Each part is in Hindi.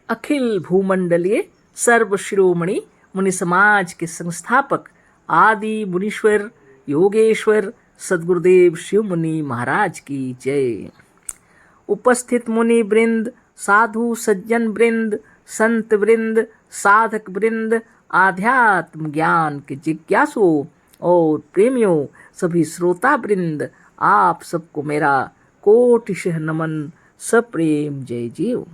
अखिल भूमंडलीय सर्व शिरोमणि मुनि समाज के संस्थापक आदि मुनीश्वर योगेश्वर सद्गुरुदेव शिव मुनि महाराज की जय। उपस्थित मुनि वृंद, साधु सज्जन वृंद, संत वृंद, साधक वृंद, आध्यात्म ज्ञान के जिज्ञासुओं और प्रेमियों, सभी श्रोता वृंद, आप सबको मेरा कोटिशः नमन, सप्रेम जय जीव।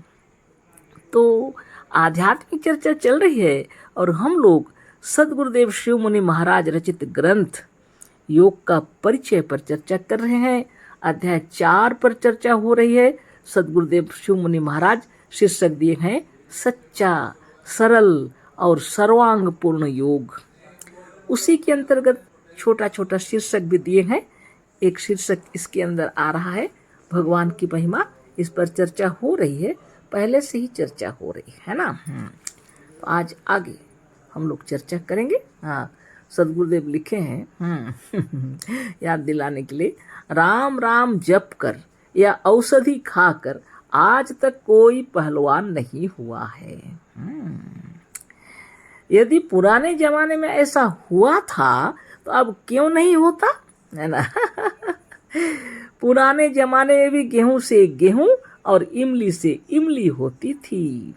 तो आध्यात्मिक चर्चा चल रही है और हम लोग सद्गुरुदेव शिव मुनि महाराज रचित ग्रंथ योग का परिचय पर चर्चा कर रहे हैं। अध्याय 4 पर चर्चा हो रही है। सद्गुरुदेव शिव मुनि महाराज शीर्षक दिए हैं सच्चा, सरल और सर्वांग पूर्ण योग। उसी के अंतर्गत छोटा छोटा शीर्षक भी दिए हैं। एक शीर्षक इसके अंदर आ रहा है भगवान की महिमा। इस पर चर्चा हो रही है, पहले से ही चर्चा हो रही है ना। तो आज आगे हम लोग चर्चा करेंगे। हाँ, सद्गुरुदेव लिखे हैं याद दिलाने के लिए, राम राम जप कर या औषधि खाकर आज तक कोई पहलवान नहीं हुआ है। यदि पुराने जमाने में ऐसा हुआ था तो अब क्यों नहीं होता, है ना। पुराने जमाने में भी गेहूं से गेहूं और इमली से इमली होती थी।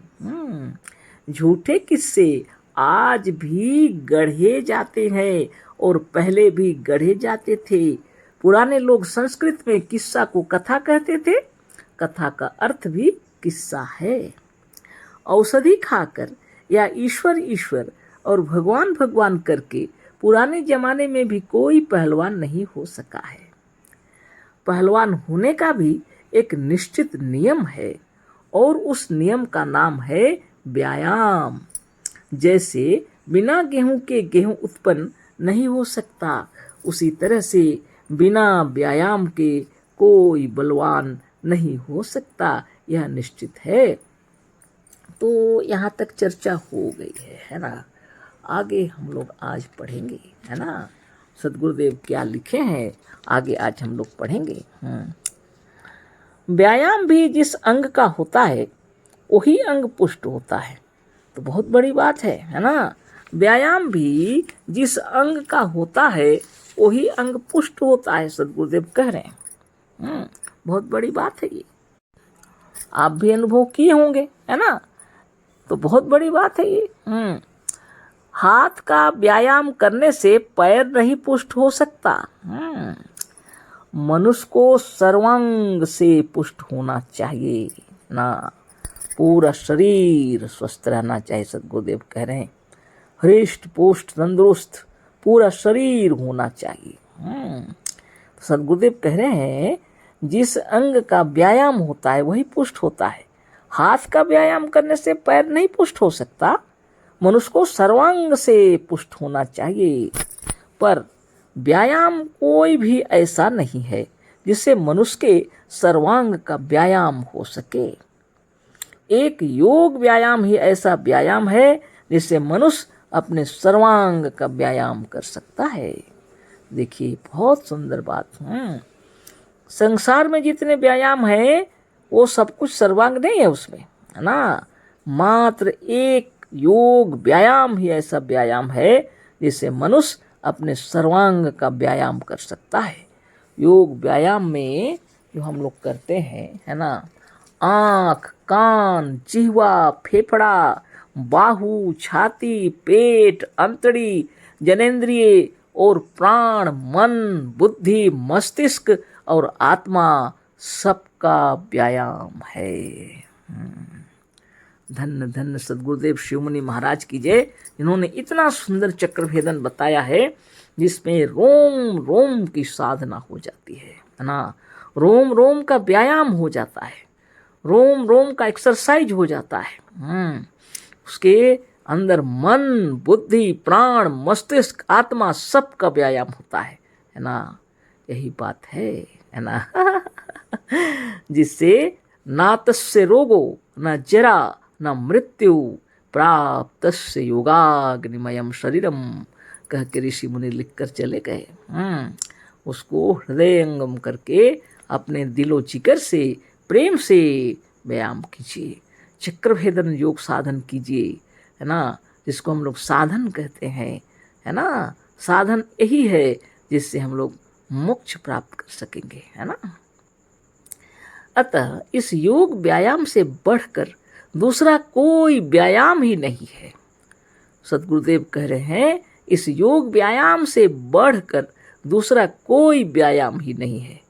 झूठे किस्से आज भी गढ़े जाते हैं और पहले भी गढ़े जाते थे। पुराने लोग संस्कृत में किस्सा को कथा कहते थे। कथा का अर्थ भी किस्सा है। औषधि खाकर या ईश्वर ईश्वर और भगवान भगवान करके पुराने जमाने में भी कोई पहलवान नहीं हो सका है। पहलवान होने का भी एक निश्चित नियम है और उस नियम का नाम है व्यायाम। जैसे बिना गेहूं के गेहूं उत्पन्न नहीं हो सकता, उसी तरह से बिना व्यायाम के कोई बलवान नहीं हो सकता, यह निश्चित है। तो यहाँ तक चर्चा हो गई है ना। आगे हम लोग आज पढ़ेंगे, है ना। सद्गुरुदेव क्या लिखे हैं आगे आज हम लोग पढ़ेंगे। व्यायाम भी जिस अंग का होता है वही अंग पुष्ट होता है। तो बहुत बड़ी बात है ना। व्यायाम भी जिस अंग का होता है वही अंग पुष्ट होता है, सद्गुरुदेव कह रहे हैं। बहुत बड़ी बात है ये, आप भी अनुभव किए होंगे, है ना। तो बहुत बड़ी बात है ये। हाथ का व्यायाम करने से पैर नहीं पुष्ट हो सकता। मनुष्य को सर्वांग से पुष्ट होना चाहिए ना। पूरा शरीर स्वस्थ रहना चाहिए, सद्गुरुदेव कह रहे हैं। हृष्ट पुष्ट तंदुरुस्त पूरा शरीर होना चाहिए। सद्गुरुदेव कह रहे हैं जिस अंग का व्यायाम होता है वही पुष्ट होता है। हाथ का व्यायाम करने से पैर नहीं पुष्ट हो सकता। मनुष्य को सर्वांग से पुष्ट होना चाहिए। पर व्यायाम कोई भी ऐसा नहीं है जिससे मनुष्य के सर्वांग का व्यायाम हो सके। एक योग व्यायाम ही ऐसा व्यायाम है जिससे मनुष्य अपने सर्वांग का व्यायाम कर सकता है। देखिए बहुत सुंदर बात है। संसार में जितने व्यायाम है वो सब कुछ सर्वांग नहीं है उसमें, है ना। मात्र एक योग व्यायाम ही ऐसा व्यायाम है जिससे मनुष्य अपने सर्वांग का व्यायाम कर सकता है। योग व्यायाम में जो हम लोग करते हैं, है ना, आँख, कान, जिह्वा, फेफड़ा, बाहु, छाती, पेट, अंतड़ी, जनेंद्रिय और प्राण, मन, बुद्धि, मस्तिष्क और आत्मा सबका व्यायाम है। धन्य धन्य सद्गुरुदेव शिव मुनि महाराज की जय, जिन्होंने इतना सुंदर चक्रभेदन बताया है जिसमें रोम रोम की साधना हो जाती है ना। रोम रोम का व्यायाम हो जाता है, रोम रोम का एक्सरसाइज हो जाता है। उसके अंदर मन, बुद्धि, प्राण, मस्तिष्क, आत्मा सबका व्यायाम होता है ना। यही बात है ना। जिससे ना तस्य रोगो न जरा न मृत्यु प्राप्तस्य योगाग्निमयम शरीरम कह के ऋषि मुनि लिख कर चले गए। उसको हृदयंगम करके अपने दिलो जिगर से प्रेम से व्यायाम कीजिए। चक्रभेदन योग साधन कीजिए, है ना, जिसको हम लोग साधन कहते हैं, है ना। साधन यही है जिससे हम लोग मोक्ष प्राप्त कर सकेंगे, है ना। अतः इस योग व्यायाम से बढ़कर दूसरा कोई व्यायाम ही नहीं है। सद्गुरुदेव कह रहे हैं इस योग व्यायाम से बढ़कर दूसरा कोई व्यायाम ही नहीं है।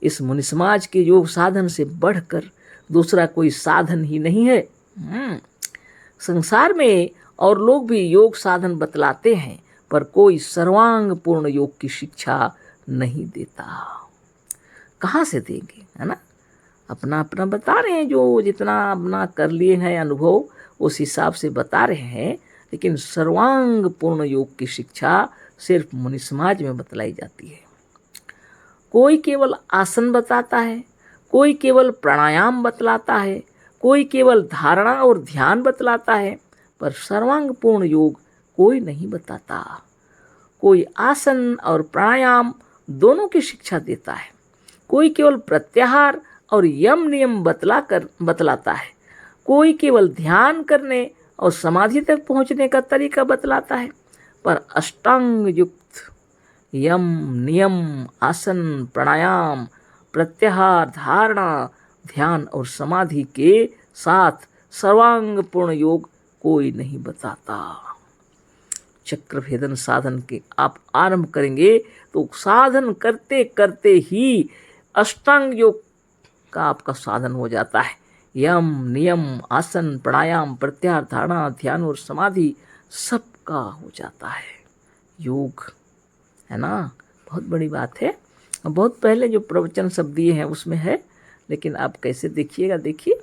इस मुनि समाज के योग साधन से बढ़कर दूसरा कोई साधन ही नहीं है। संसार में और लोग भी योग साधन बतलाते हैं, पर कोई सर्वांग पूर्ण योग की शिक्षा नहीं देता। कहाँ से देंगे, है ना। अपना अपना बता रहे हैं, जो जितना अपना कर लिए हैं अनुभव उस हिसाब से बता रहे हैं, लेकिन सर्वांग पूर्ण योग की शिक्षा सिर्फ मुनि समाज में बतलाई जाती है। कोई केवल आसन बताता है, कोई केवल प्राणायाम बतलाता है, कोई केवल धारणा और ध्यान बतलाता है, पर सर्वांग पूर्ण योग कोई नहीं बताता। कोई आसन और प्राणायाम दोनों की शिक्षा देता है, कोई केवल प्रत्याहार और यम नियम बतलाता है, कोई केवल ध्यान करने और समाधि तक पहुंचने का तरीका बतलाता है, पर अष्टांग युक्त यम नियम आसन प्राणायाम प्रत्याहार धारणा ध्यान और समाधि के साथ सर्वांग पूर्ण योग कोई नहीं बताता। चक्रभेदन साधन के आप आरंभ करेंगे तो साधन करते करते ही अष्टांग योग का आपका साधन हो जाता है। यम नियम आसन प्राणायाम प्रत्याहार धारणा ध्यान और समाधि सबका हो जाता है योग, है ना। बहुत बड़ी बात है। बहुत पहले जो प्रवचन सब दिए हैं उसमें है, लेकिन आप कैसे देखिएगा, देखिए।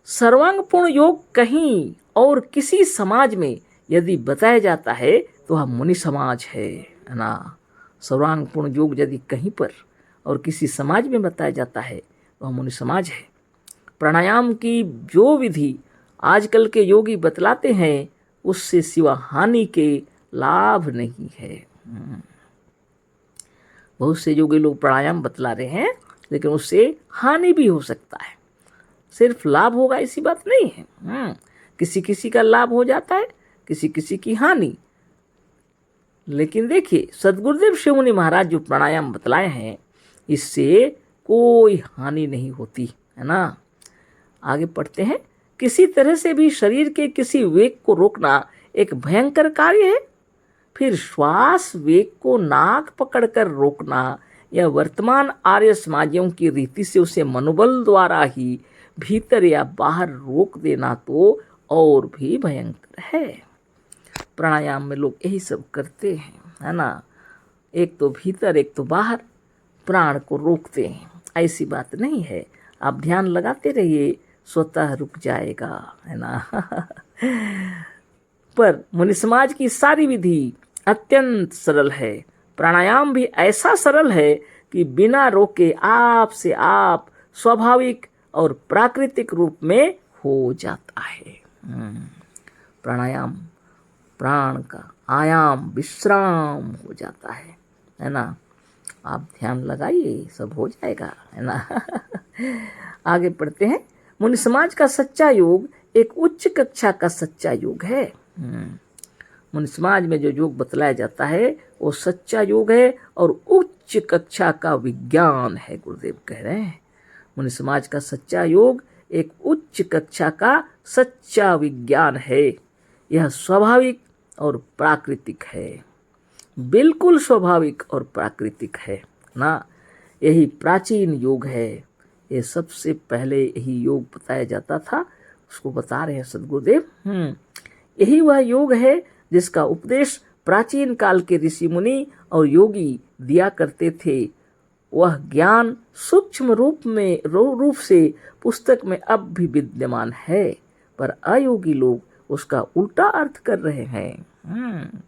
सर्वांग पूर्ण योग कहीं और किसी समाज में यदि बताया जाता है तो वह मुनि समाज है ना। सर्वांग पूर्ण योग यदि कहीं पर और किसी समाज में बताया जाता है तो वह मुनि समाज है। प्राणायाम की जो विधि आजकल के योगी बतलाते हैं उससे सिवा हानि के लाभ नहीं है। बहुत से योगी लोग प्राणायाम बतला रहे हैं, लेकिन उससे हानि भी हो सकता है। सिर्फ लाभ होगा ऐसी बात नहीं है। किसी किसी का लाभ हो जाता है, किसी किसी की हानि। लेकिन देखिए सद्गुरुदेव शिव मुनि महाराज जो प्राणायाम बतलाए हैं इससे कोई हानि नहीं होती, है ना। आगे पढ़ते हैं। किसी तरह से भी शरीर के किसी वेग को रोकना एक भयंकर कार्य है। फिर श्वास वेग को नाक पकड़कर रोकना या वर्तमान आर्य समाजियों की रीति से उसे मनोबल द्वारा ही भीतर या बाहर रोक देना तो और भी भयंकर है। प्राणायाम में लोग यही सब करते हैं, है ना। एक तो भीतर एक तो बाहर प्राण को रोकते हैं। ऐसी बात नहीं है। आप ध्यान लगाते रहिए, स्वतः रुक जाएगा, है ना। पर मुनि समाज की सारी विधि अत्यंत सरल है। प्राणायाम भी ऐसा सरल है कि बिना रोके आप से आप स्वाभाविक और प्राकृतिक रूप में हो जाता है। प्राणायाम प्राण का आयाम विश्राम हो जाता है ना। आप ध्यान लगाइए, सब हो जाएगा, है ना। आगे पढ़ते हैं। मुनि समाज का सच्चा योग एक उच्च कक्षा का सच्चा योग है। मुनि समाज में जो योग बतलाया जाता है वो सच्चा योग है और उच्च कक्षा का विज्ञान है। गुरुदेव कह रहे हैं मुनि समाज का सच्चा योग एक उच्च कक्षा का सच्चा विज्ञान है। यह स्वाभाविक और प्राकृतिक है, बिल्कुल स्वाभाविक और प्राकृतिक है ना। यही प्राचीन योग है। ये सबसे पहले यही योग बताया जाता था, उसको बता रहे हैं सद्गुरुदेव। यही वह योग है जिसका उपदेश प्राचीन काल के ऋषि मुनि और योगी दिया करते थे। वह ज्ञान सूक्ष्म रूप से पुस्तक में अब भी विद्यमान है, पर अयोगी लोग उसका उल्टा अर्थ कर रहे हैं।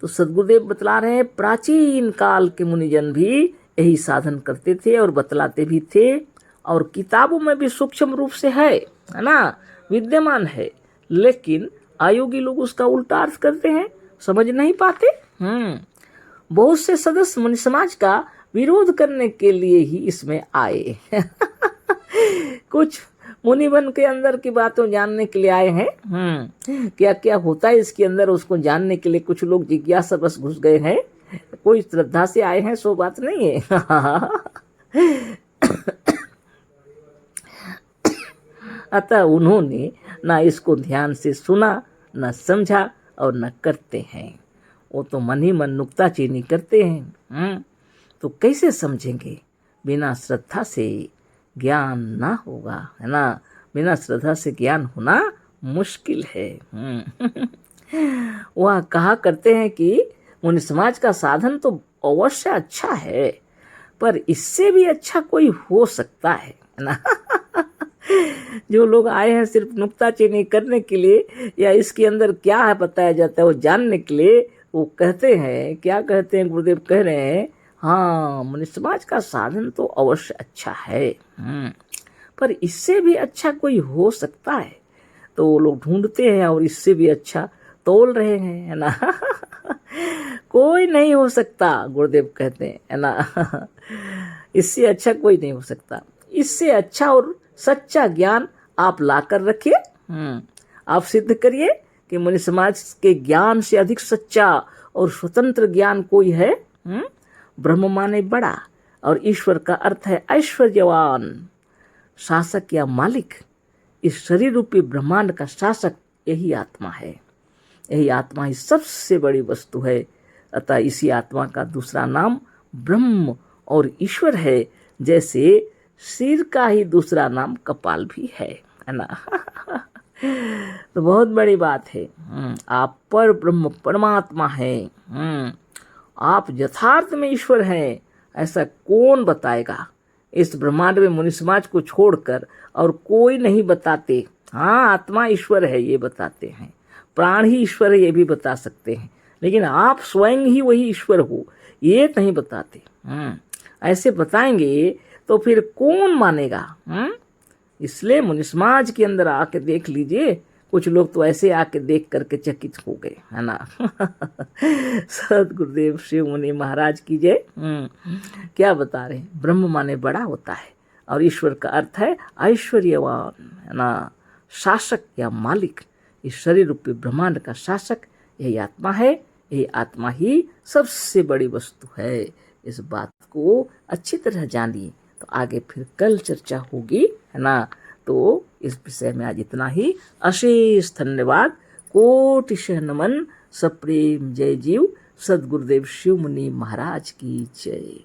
तो सद्गुरुदेव बतला रहे हैं प्राचीन काल के मुनिजन भी यही साधन करते थे और बतलाते भी थे, और किताबों में भी सूक्ष्म रूप से है ना, विद्यमान है। लेकिन अयोगी लोग उसका उल्टा अर्थ करते हैं, समझ नहीं पाते। बहुत से सदस्य मुनि समाज का विरोध करने के लिए ही इसमें आए। कुछ मुनि बन के अंदर की बातों जानने के लिए आए हैं। क्या क्या होता है इसके अंदर उसको जानने के लिए कुछ लोग जिज्ञासा बस घुस गए हैं, कोई श्रद्धा से आए हैं, सो बात नहीं है। अतः उन्होंने ना इसको ध्यान से सुना, न समझा और न करते हैं। वो तो मन ही मन नुक्ताचीनी करते हैं। तो कैसे समझेंगे? बिना श्रद्धा से ज्ञान ना होगा, है ना। बिना श्रद्धा से ज्ञान होना मुश्किल है। वह कहा करते हैं कि मुनि समाज का साधन तो अवश्य अच्छा है, पर इससे भी अच्छा कोई हो सकता है ना। जो लोग आए हैं सिर्फ नुक्ताचीनी करने के लिए या इसके अंदर क्या है बताया जाता है वो जानने के लिए, वो कहते हैं, क्या कहते हैं, गुरुदेव कह रहे हैं, हाँ मुनि समाज का साधन तो अवश्य अच्छा है, पर इससे भी अच्छा कोई हो सकता है। तो वो लोग ढूंढते हैं और इससे भी अच्छा तोल रहे हैं, है ना। कोई नहीं हो सकता, गुरुदेव कहते हैं, है ना। इससे अच्छा कोई नहीं हो सकता। इससे अच्छा और सच्चा ज्ञान आप लाकर रखिए। आप सिद्ध करिए कि मुनि समाज के ज्ञान से अधिक सच्चा और स्वतंत्र ज्ञान कोई है। ब्रह्म माने बड़ा और ईश्वर का अर्थ है ऐश्वर्यवान, शासक या मालिक। इस शरीर रूपी ब्रह्मांड का शासक यही आत्मा है। यही आत्मा ही सबसे बड़ी वस्तु है। अतः इसी आत्मा का दूसरा नाम ब्रह्म और ईश्वर है, जैसे सिर का ही दूसरा नाम कपाल भी है ना। तो बहुत बड़ी बात है। आप पर ब्रह्म परमात्मा है। आप यथार्थ में ईश्वर हैं, ऐसा कौन बताएगा? इस ब्रह्मांड में मुनि समाज को छोड़कर और कोई नहीं बताते। हाँ आत्मा ईश्वर है ये बताते हैं, प्राण ही ईश्वर है ये भी बता सकते हैं, लेकिन आप स्वयं ही वही ईश्वर हो ये नहीं बताते। ऐसे बताएंगे तो फिर कौन मानेगा? इसलिए मुनि समाज के अंदर आके देख लीजिए, कुछ लोग तो ऐसे आके देख करके चकित हो गए, है ना। सदगुरुदेव शिव मुनि महाराज की जय। क्या बता रहे हैं? ब्रह्म माने बड़ा होता है और ईश्वर का अर्थ है ऐश्वर्यवान, है ना, शासक या मालिक। इस शरीर रूपी ब्रह्मांड का शासक यही आत्मा है। यही आत्मा ही सबसे बड़ी वस्तु है। इस बात को अच्छी तरह जानिए, तो आगे फिर कल चर्चा होगी, है ना। तो इस विषय में आज इतना ही। अशेष धन्यवाद, कोटिशः नमन, सप्रेम जय जीव। सदगुरुदेव शिव मुनि महाराज की जय।